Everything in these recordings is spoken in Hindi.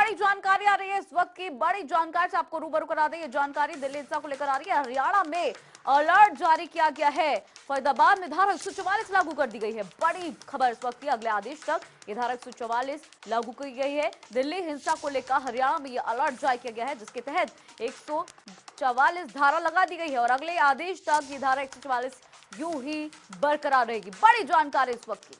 बड़ी जानकारी आ रही है इस वक्त की, बड़ी जानकारी से आपको रूबरू करा दें। ये जानकारी दिल्ली हिंसा को लेकर आ रही है। हरियाणा में अलर्ट जारी किया गया है। फरीदाबाद में धारा 144 लागू कर दी गई है। बड़ी खबर इस वक्त की, अगले आदेश तक ये धारा 144 लागू की गई है। दिल्ली हिंसा को लेकर हरियाणा में ये अलर्ट जारी किया गया है, जिसके तहत 144 धारा लगा दी गई है और अगले आदेश तक ये धारा 144 यूं ही बरकरार रहेगी। बड़ी जानकारी इस वक्त की।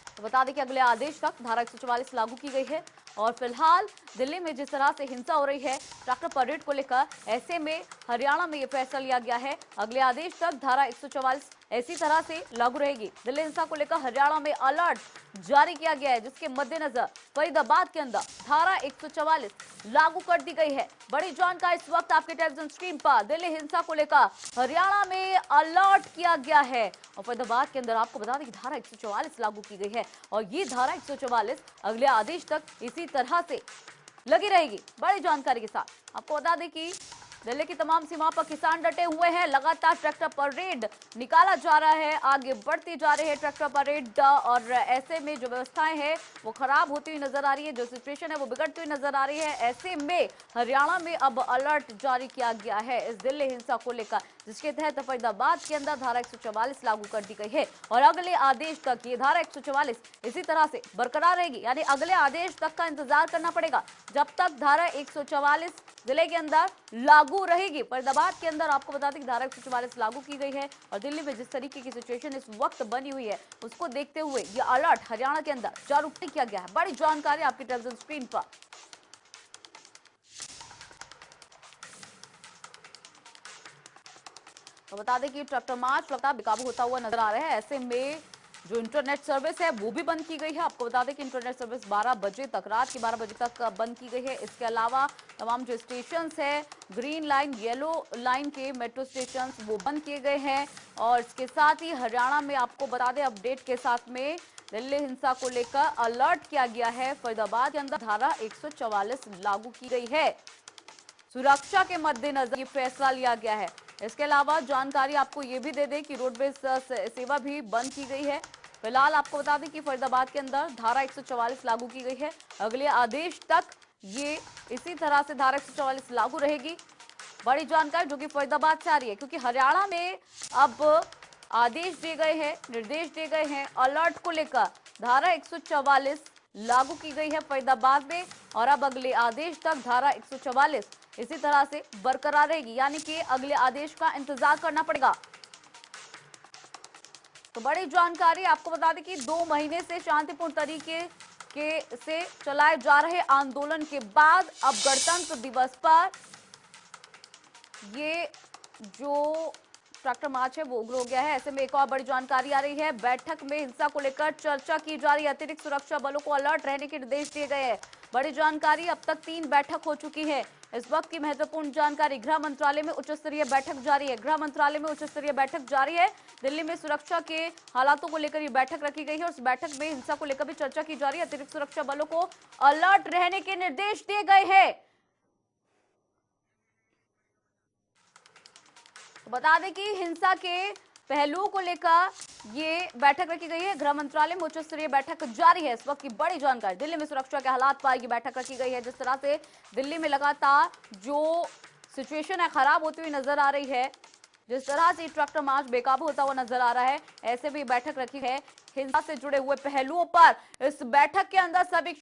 तो बता दें कि अगले आदेश तक धारा 144 लागू की गई है और फिलहाल दिल्ली में जिस तरह से हिंसा हो रही है ट्रैक्टर परेड को लेकर, ऐसे में हरियाणा में यह फैसला लिया गया है। अगले आदेश तक धारा 144 ऐसी तरह से लागू रहेगी। दिल्ली हिंसा को लेकर हरियाणा में अलर्ट जारी किया गया है, जिसके मद्देनजर फरीदाबाद के अंदर धारा 144 लागू कर दी गई है। बड़ी जानकारी इस वक्त आपके टेलीविजन स्क्रीन पर। दिल्ली हिंसा को लेकर हरियाणा में अलर्ट किया गया है और फरीदाबाद के अंदर आपको बता दें कि धारा 144 लागू की गई है और ये धारा 144 अगले आदेश तक इसी तरह से लगी रहेगी। बड़ी जानकारी के साथ आपको बता दें कि दिल्ली की तमाम सीमा पर किसान डटे हुए हैं। लगातार ट्रैक्टर परेड निकाला जा रहा है, आगे बढ़ती जा रही है ट्रैक्टर परेड और ऐसे में जो व्यवस्थाएं हैं वो खराब होती हुई नजर आ रही है, जो सिचुएशन है वो बिगड़ती हुई नजर आ रही है। ऐसे में हरियाणा में अब अलर्ट जारी किया गया है इस दिल्ली हिंसा को लेकर, जिसके तहत फरीदाबाद के अंदर धारा 144 लागू कर दी गई है और अगले आदेश तक ये धारा 144 इसी तरह से बरकरार रहेगी। यानी अगले आदेश तक का इंतजार करना पड़ेगा जब तक धारा 144 जिले के अंदर लागू रहेगी। फरीदाबाद के अंदर आपको बता दें कि धारा 144 लागू की गई है और दिल्ली में जिस तरीके की सिचुएशन इस वक्त बनी हुई है उसको देखते हुए ये अलर्ट हरियाणा के अंदर जारी किया गया है। बड़ी जानकारी आपकी टेलीविजन स्क्रीन पर। तो बता दें कि ट्रैक्टर मार्च लगातार बेकाबू होता हुआ नजर आ रहा है। ऐसे में जो इंटरनेट सर्विस है वो भी बंद की गई है। आपको बता दें कि इंटरनेट सर्विस 12 बजे तक, रात के 12 बजे तक बंद की गई है। इसके अलावा तमाम जो स्टेशन है, ग्रीन लाइन, येलो लाइन के मेट्रो स्टेशन वो बंद किए गए हैं और इसके साथ ही हरियाणा में आपको बता दें अपडेट के साथ में दिल्ली हिंसा को लेकर अलर्ट किया गया है। फरीदाबाद के अंदर धारा 144 लागू की गई है। सुरक्षा के मद्देनजर ये फैसला लिया गया है। इसके अलावा जानकारी आपको ये भी दे दें कि रोडवेज सेवा भी बंद की गई है। फिलहाल आपको बता दें कि फरीदाबाद के अंदर धारा 144 लागू की गई है। अगले आदेश तक ये इसी तरह से धारा 144 लागू रहेगी। बड़ी जानकारी जो कि फरीदाबाद से आ रही है, क्योंकि हरियाणा में अब आदेश दिए गए हैं, निर्देश दिए गए हैं अलर्ट को लेकर। धारा 144 लागू की गई है फरीदाबाद में और अब अगले आदेश तक धारा 144 इसी तरह से बरकरार रहेगी, यानी कि अगले आदेश का इंतजार करना पड़ेगा। तो बड़ी जानकारी आपको बता दें कि 2 महीने से शांतिपूर्ण तरीके से चलाए जा रहे आंदोलन के बाद अब गणतंत्र दिवस पर ये जो ट्रैक्टर मार्च है वो उग्र हो गया है। ऐसे में एक और बड़ी जानकारी आ रही है। बैठक में हिंसा को लेकर चर्चा की जा रही है। अतिरिक्त सुरक्षा बलों को अलर्ट रहने के निर्देश दिए गए हैं। बड़ी जानकारी, अब तक 3 बैठक हो चुकी है। इस वक्त की महत्वपूर्ण जानकारी, गृह मंत्रालय में उच्च स्तरीय बैठक जारी है। गृह मंत्रालय में उच्च स्तरीय बैठक जारी है। दिल्ली में सुरक्षा के हालातों को लेकर ये बैठक रखी गई है और उस बैठक में हिंसा को लेकर भी चर्चा की जा रही है। अतिरिक्त सुरक्षा बलों को अलर्ट रहने के निर्देश दिए गए हैं। बता दें कि हिंसा के पहलुओं को लेकर ये बैठक रखी गई है। गृह मंत्रालय में उच्च स्तरीय बैठक जारी है। इस वक्त की बड़ी जानकारी, दिल्ली में सुरक्षा के हालात पर ये बैठक रखी गई है। जिस तरह से दिल्ली में लगातार जो सिचुएशन है खराब होती हुई नजर आ रही है, जिस तरह से ट्रैक्टर मार्च बेकाबू होता हुआ नजर आ रहा है, ऐसे भी बैठक रखी है। हिंसा से जुड़े हुए पहलुओं पर इस बैठक के अंदर सभी